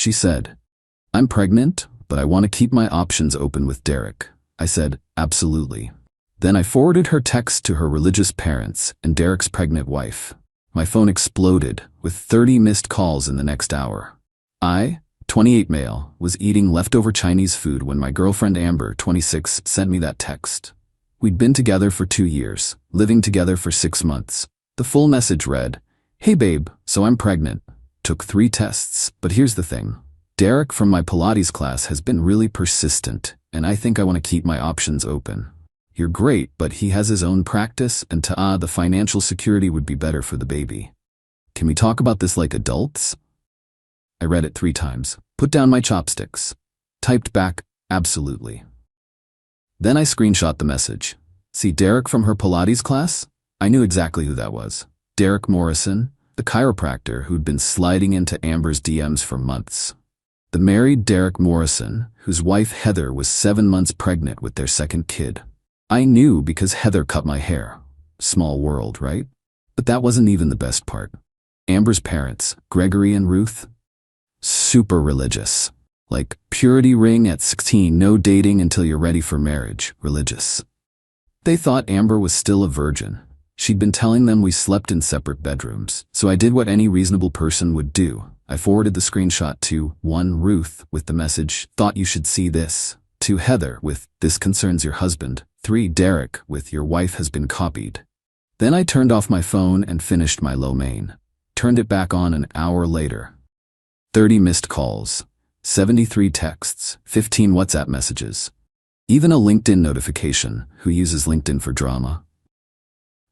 She said, "I'm pregnant, but I want to keep my options open with Derek." I said, "Absolutely." Then I forwarded her text to her religious parents and Derek's pregnant wife. My phone exploded with 30 missed calls in the next hour. I, 28 male, was eating leftover Chinese food when my girlfriend Amber, 26, sent me that text. We'd been together for 2 years, living together for 6 months. The full message read, "Hey babe, so I'm pregnant. Took 3 tests, but here's the thing. Derek from my Pilates class has been really persistent, and I think I want to keep my options open. You're great, but he has his own practice, and the financial security would be better for the baby. Can we talk about this like adults?" I read it 3 times, put down my chopsticks, typed back, "Absolutely." Then I screenshot the message. "See Derek from her Pilates class?" I knew exactly who that was. Derek Morrison, the chiropractor who'd been sliding into Amber's DMs for months. The married Derek Morrison, whose wife Heather was 7 months pregnant with their second kid. I knew because Heather cut my hair. Small world, right? But that wasn't even the best part. Amber's parents, Gregory and Ruth, super religious. Like, purity ring at 16, no dating until you're ready for marriage, religious. They thought Amber was still a virgin. She'd been telling them we slept in separate bedrooms, so I did what any reasonable person would do. I forwarded the screenshot to 1. Ruth with the message, "Thought you should see this." 2. Heather with, "This concerns your husband." 3. Derek with, "Your wife has been copied." Then I turned off my phone and finished my lo mein. Turned it back on an hour later. 30 missed calls, 73 texts, 15 WhatsApp messages. Even a LinkedIn notification. Who uses LinkedIn for drama?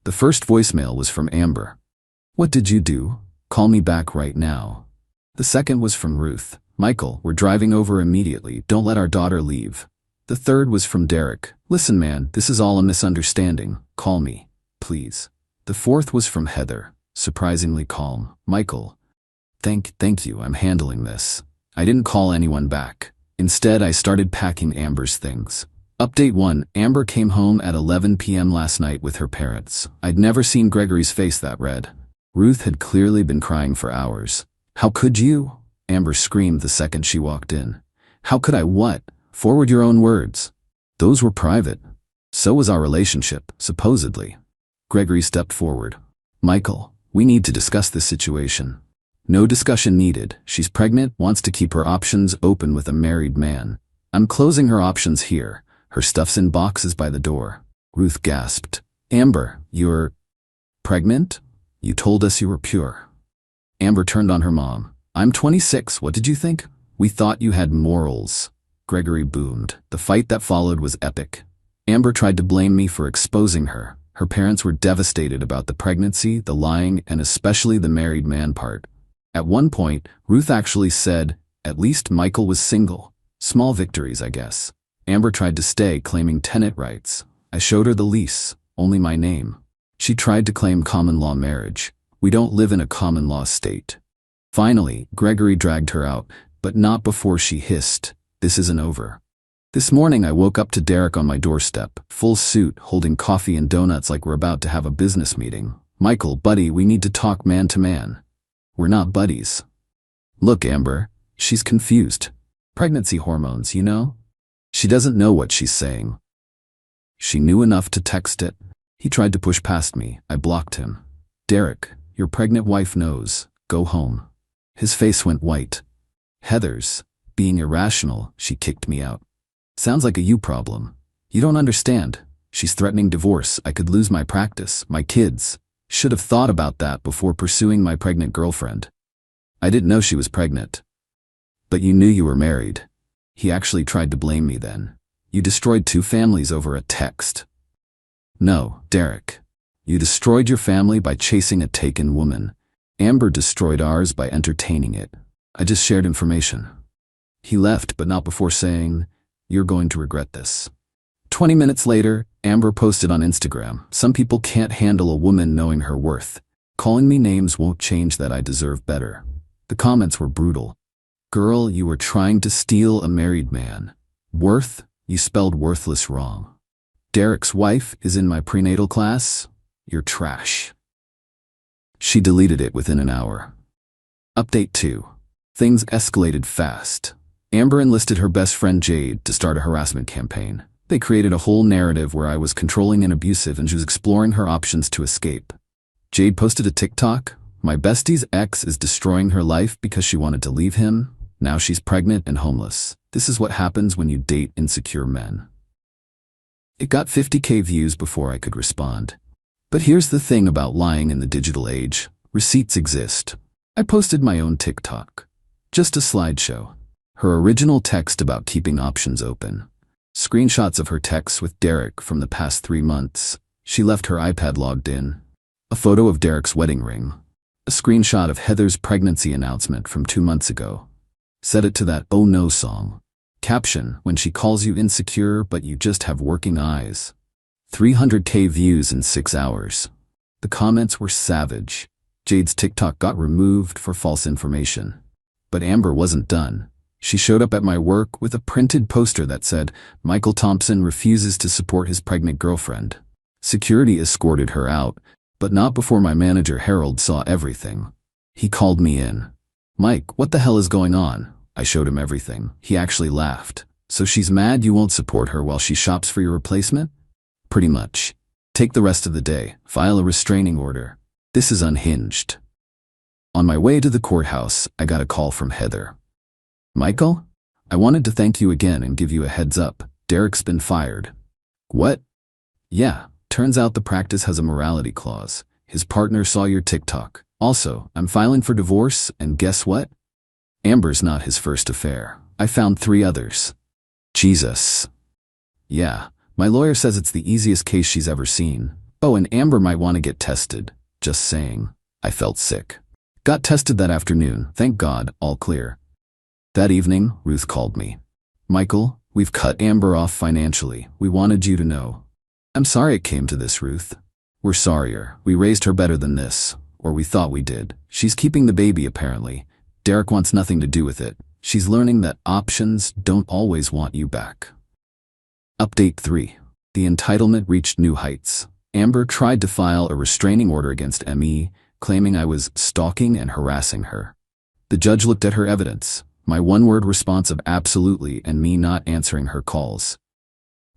The first voicemail was from Amber. "What did you do? Call me back right now." The second was from Ruth. "Michael, we're driving over immediately. Don't let our daughter leave." The third was from Derek. "Listen man, this is all a misunderstanding. Call me, please." The fourth was from Heather, surprisingly calm. "Michael, thank you, I'm handling this." I didn't call anyone back. Instead, I started packing Amber's things. Update 1. Amber came home at 11 p.m. last night with her parents. I'd never seen Gregory's face that red. Ruth had clearly been crying for hours. "How could you?" Amber screamed the second she walked in. "How could I what? Forward your own words." "Those were private. So was our relationship, supposedly." Gregory stepped forward. "Michael, we need to discuss this situation." "No discussion needed. She's pregnant, wants to keep her options open with a married man. I'm closing her options here. Her stuff's in boxes by the door." Ruth gasped. "Amber, you're pregnant? You told us you were pure." Amber turned on her mom. "I'm 26, what did you think? We thought you had morals." Gregory boomed. The fight that followed was epic. Amber tried to blame me for exposing her. Her parents were devastated about the pregnancy, the lying, and especially the married man part. At one point, Ruth actually said, "At least Michael was single." Small victories, I guess. Amber tried to stay, claiming tenant rights. I showed her the lease, only my name. She tried to claim common law marriage. We don't live in a common law state. Finally, Gregory dragged her out, but not before she hissed, "This isn't over." This morning I woke up to Derek on my doorstep, full suit, holding coffee and donuts like we're about to have a business meeting. "Michael, buddy, we need to talk man to man." "We're not buddies." "Look, Amber, she's confused. Pregnancy hormones, you know? She doesn't know what she's saying." She knew enough to text it. He tried to push past me. I blocked him. "Derek, your pregnant wife knows. Go home." His face went white. "Heather's being irrational," she kicked me out. "Sounds like a you problem. You don't understand. She's threatening divorce. I could lose my practice, my kids. Should have thought about that before pursuing my pregnant girlfriend." "I didn't know she was pregnant." "But you knew you were married." He actually tried to blame me then. "You destroyed 2 families over a text." "No, Derek. You destroyed your family by chasing a taken woman. Amber destroyed ours by entertaining it. I just shared information." He left, but not before saying, "You're going to regret this." 20 minutes later, Amber posted on Instagram, "Some people can't handle a woman knowing her worth. Calling me names won't change that. I deserve better." The comments were brutal. "Girl, you were trying to steal a married man. Worth? You spelled worthless wrong. Derek's wife is in my prenatal class? You're trash." She deleted it within an hour. Update 2. Things escalated fast. Amber enlisted her best friend Jade to start a harassment campaign. They created a whole narrative where I was controlling and abusive and she was exploring her options to escape. Jade posted a TikTok. My bestie's ex is destroying her life because she wanted to leave him. Now she's pregnant and homeless. This is what happens when you date insecure men. It got 50K views before I could respond. But here's the thing about lying in the digital age. Receipts exist. I posted my own TikTok. Just a slideshow. Her original text about keeping options open. Screenshots of her texts with Derek from the past 3 months. She left her iPad logged in. A photo of Derek's wedding ring. A screenshot of Heather's pregnancy announcement from 2 months ago. Set it to that "Oh no" song. Caption, when she calls you insecure but you just have working eyes. 300K views in 6 hours. The comments were savage. Jade's TikTok got removed for false information. But Amber wasn't done. She showed up at my work with a printed poster that said, "Michael Thompson refuses to support his pregnant girlfriend." Security escorted her out, but not before my manager Harold saw everything. He called me in. "Mike, what the hell is going on?" I showed him everything. He actually laughed. "So she's mad you won't support her while she shops for your replacement?" "Pretty much. Take the rest of the day. File a restraining order. This is unhinged." On my way to the courthouse, I got a call from Heather. "Michael? I wanted to thank you again and give you a heads up. Derek's been fired." "What?" "Yeah, turns out the practice has a morality clause. His partner saw your TikTok. Also, I'm filing for divorce, and guess what? Amber's not his first affair. I found 3 others." Jesus. "Yeah, my lawyer says it's the easiest case she's ever seen. Oh, and Amber might want to get tested. Just saying." I felt sick. Got tested that afternoon. Thank God, all clear. That evening, Ruth called me. "Michael, we've cut Amber off financially. We wanted you to know." "I'm sorry it came to this, Ruth." "We're sorrier. We raised her better than this. Or we thought we did. She's keeping the baby apparently. Derek wants nothing to do with it. She's learning that options don't always want you back." Update 3. The entitlement reached new heights. Amber tried to file a restraining order against ME, claiming I was stalking and harassing her. The judge looked at her evidence, my one-word response of "absolutely" and me not answering her calls.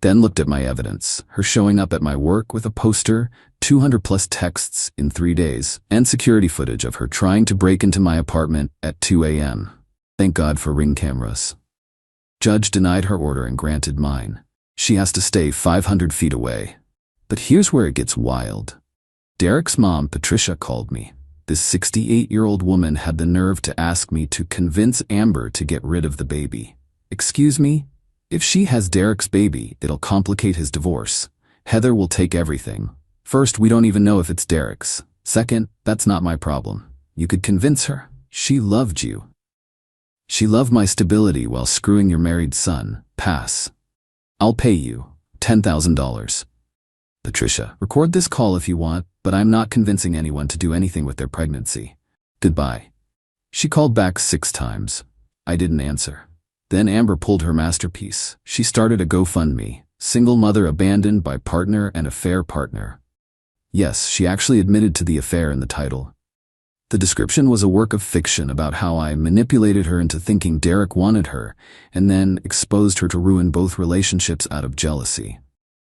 Then looked at my evidence, her showing up at my work with a poster, 200+ texts in 3 days, and security footage of her trying to break into my apartment at 2 a.m. Thank God for Ring cameras. Judge denied her order and granted mine. She has to stay 500 feet away. But here's where it gets wild. Derek's mom, Patricia, called me. This 68-year-old woman had the nerve to ask me to convince Amber to get rid of the baby. Excuse me? If she has Derek's baby, it'll complicate his divorce. Heather will take everything. First, we don't even know if it's Derek's. Second, that's not my problem. You could convince her. She loved you. She loved my stability while screwing your married son. Pass. I'll pay you $10,000. Patricia, record this call if you want, but I'm not convincing anyone to do anything with their pregnancy. Goodbye. She called back 6 times. I didn't answer. Then Amber pulled her masterpiece. She started a GoFundMe, "Single Mother Abandoned by Partner and Affair Partner." Yes, she actually admitted to the affair in the title. The description was a work of fiction about how I manipulated her into thinking Derek wanted her, and then exposed her to ruin both relationships out of jealousy.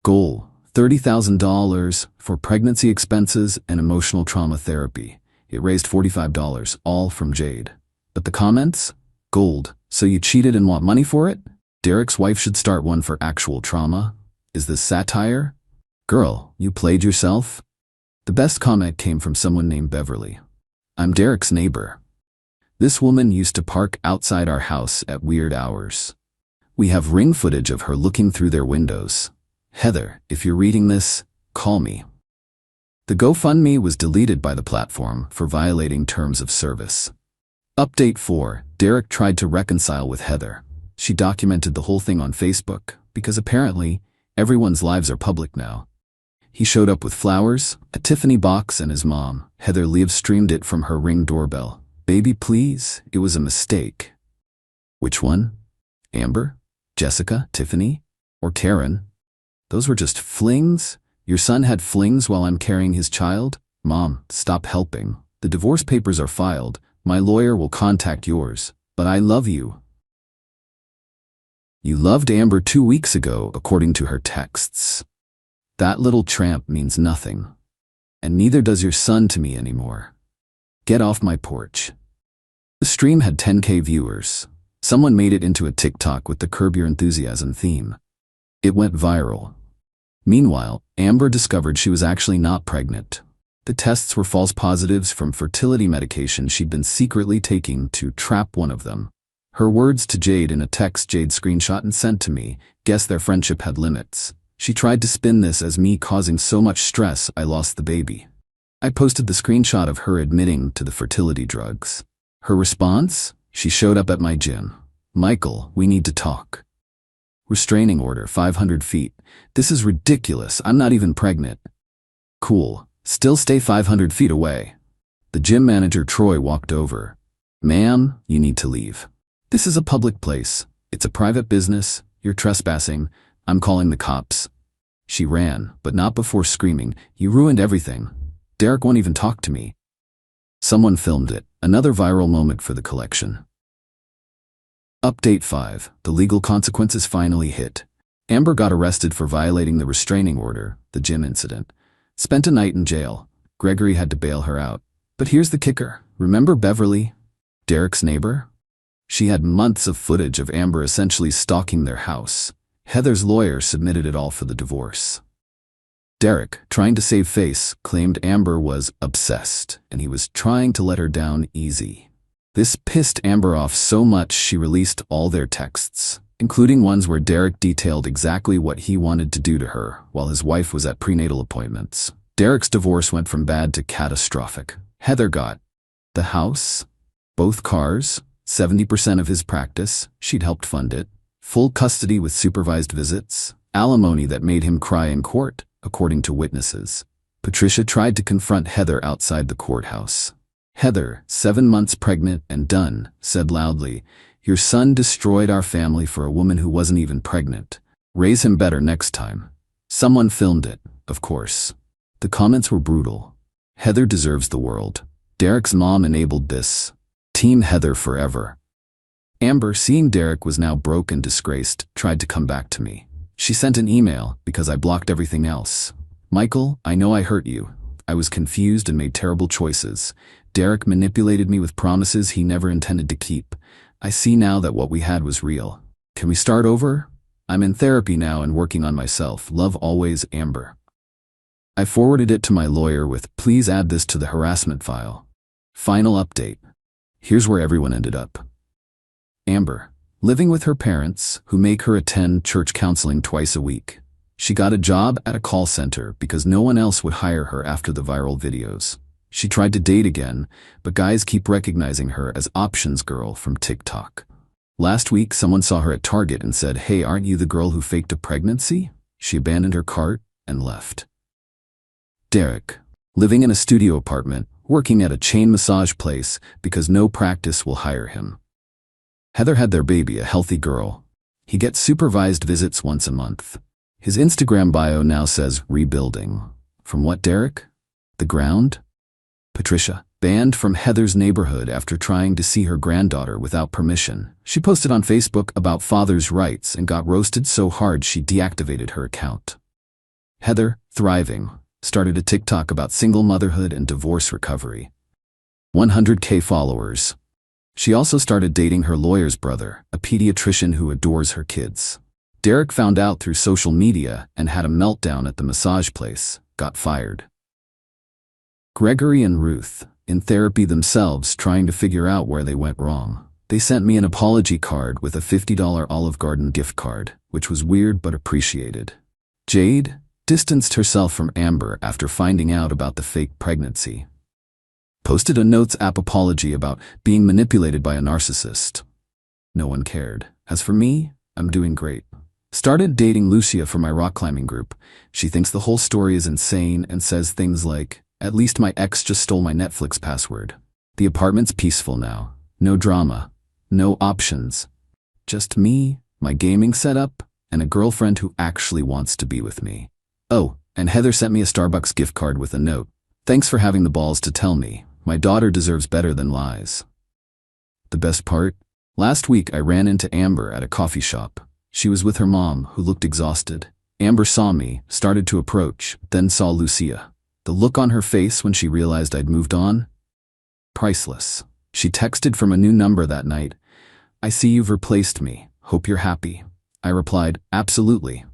Goal: $30,000 for pregnancy expenses and emotional trauma therapy. It raised $45, all from Jade. But the comments? Gold. So you cheated and want money for it? Derek's wife should start one for actual trauma? Is this satire? Girl, you played yourself? The best comment came from someone named Beverly. "I'm Derek's neighbor. This woman used to park outside our house at weird hours. We have Ring footage of her looking through their windows. Heather, if you're reading this, call me." The GoFundMe was deleted by the platform for violating terms of service. Update 4. Derek tried to reconcile with Heather. She documented the whole thing on Facebook, because apparently, everyone's lives are public now. He showed up with flowers, a Tiffany box, and his mom. Heather live-streamed it from her Ring doorbell. "Baby, please, it was a mistake." Which one? Amber? Jessica? Tiffany? Or Karen? Those were just flings? Your son had flings while I'm carrying his child? Mom, stop helping. The divorce papers are filed. My lawyer will contact yours, but I love you. You loved Amber 2 weeks ago, according to her texts. That little tramp means nothing. And neither does your son to me anymore. Get off my porch. The stream had 10K viewers. Someone made it into a TikTok with the Curb Your Enthusiasm theme. It went viral. Meanwhile, Amber discovered she was actually not pregnant. The tests were false positives from fertility medication she'd been secretly taking to trap one of them. Her words to Jade in a text Jade screenshot and sent to me, guess their friendship had limits. She tried to spin this as me causing so much stress I lost the baby. I posted the screenshot of her admitting to the fertility drugs. Her response? She showed up at my gym. Michael, we need to talk. Restraining order, 500 feet. This is ridiculous. I'm not even pregnant. Cool. Still stay 500 feet away. The gym manager, Troy, walked over. Ma'am, you need to leave. This is a public place. It's a private business. You're trespassing. I'm calling the cops. She ran, but not before screaming, you ruined everything. Derek won't even talk to me. Someone filmed it. Another viral moment for the collection. Update 5. The legal consequences finally hit. Amber got arrested for violating the restraining order, the gym incident. Spent a night in jail. Gregory had to bail her out. But here's the kicker. Remember Beverly, Derek's neighbor? She had months of footage of Amber essentially stalking their house. Heather's lawyer submitted it all for the divorce. Derek, trying to save face, claimed Amber was obsessed, and he was trying to let her down easy. This pissed Amber off so much she released all their texts, including ones where Derek detailed exactly what he wanted to do to her while his wife was at prenatal appointments. Derek's divorce went from bad to catastrophic. Heather got the house, both cars, 70% of his practice, she'd helped fund it, full custody with supervised visits, alimony that made him cry in court, according to witnesses. Patricia tried to confront Heather outside the courthouse. Heather, 7 months pregnant and done, said loudly, "Your son destroyed our family for a woman who wasn't even pregnant. Raise him better next time." Someone filmed it, of course. The comments were brutal. Heather deserves the world. Derek's mom enabled this. Team Heather forever. Amber, seeing Derek was now broke and disgraced, tried to come back to me. She sent an email because I blocked everything else. Michael, I know I hurt you. I was confused and made terrible choices. Derek manipulated me with promises he never intended to keep. I see now that what we had was real. Can we start over? I'm in therapy now and working on myself. Love always, Amber. I forwarded it to my lawyer with, please add this to the harassment file. Final update. Here's where everyone ended up. Amber, living with her parents, who make her attend church counseling twice a week. She got a job at a call center because no one else would hire her after the viral videos. She tried to date again, but guys keep recognizing her as Options Girl from TikTok. Last week, someone saw her at Target and said, hey, aren't you the girl who faked a pregnancy? She abandoned her cart and left. Derek, living in a studio apartment, working at a chain massage place because no practice will hire him. Heather had their baby, a healthy girl. He gets supervised visits once a month. His Instagram bio now says rebuilding. From what, Derek? The ground? Patricia, banned from Heather's neighborhood after trying to see her granddaughter without permission. She posted on Facebook about father's rights and got roasted so hard she deactivated her account. Heather, thriving, started a TikTok about single motherhood and divorce recovery. 100K followers. She also started dating her lawyer's brother, a pediatrician who adores her kids. Derek found out through social media and had a meltdown at the massage place, got fired. Gregory and Ruth, in therapy themselves, trying to figure out where they went wrong. They sent me an apology card with a $50 Olive Garden gift card, which was weird but appreciated. Jade distanced herself from Amber after finding out about the fake pregnancy. Posted a Notes app apology about being manipulated by a narcissist. No one cared. As for me, I'm doing great. Started dating Lucia for my rock climbing group. She thinks the whole story is insane and says things like, at least my ex just stole my Netflix password. The apartment's peaceful now. No drama. No options. Just me, my gaming setup, and a girlfriend who actually wants to be with me. Oh, and Heather sent me a Starbucks gift card with a note. Thanks for having the balls to tell me. My daughter deserves better than lies. The best part? Last week I ran into Amber at a coffee shop. She was with her mom, who looked exhausted. Amber saw me, started to approach, then saw Lucia. The look on her face when she realized I'd moved on? Priceless. She texted from a new number that night. "I see you've replaced me. Hope you're happy." I replied, "Absolutely."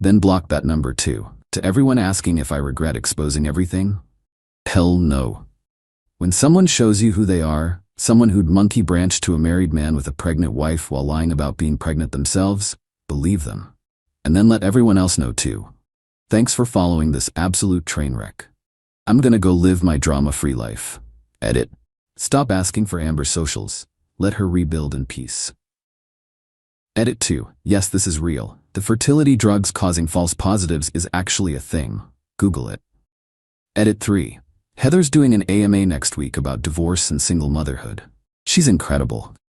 Then blocked that number too. To everyone asking if I regret exposing everything? Hell no. When someone shows you who they are, someone who'd monkey branch to a married man with a pregnant wife while lying about being pregnant themselves, believe them. And then let everyone else know too. Thanks for following this absolute train wreck. I'm gonna go live my drama-free life. Edit. Stop asking for Amber's socials. Let her rebuild in peace. Edit 2. Yes, this is real. The fertility drugs causing false positives is actually a thing. Google it. Edit 3. Heather's doing an AMA next week about divorce and single motherhood. She's incredible.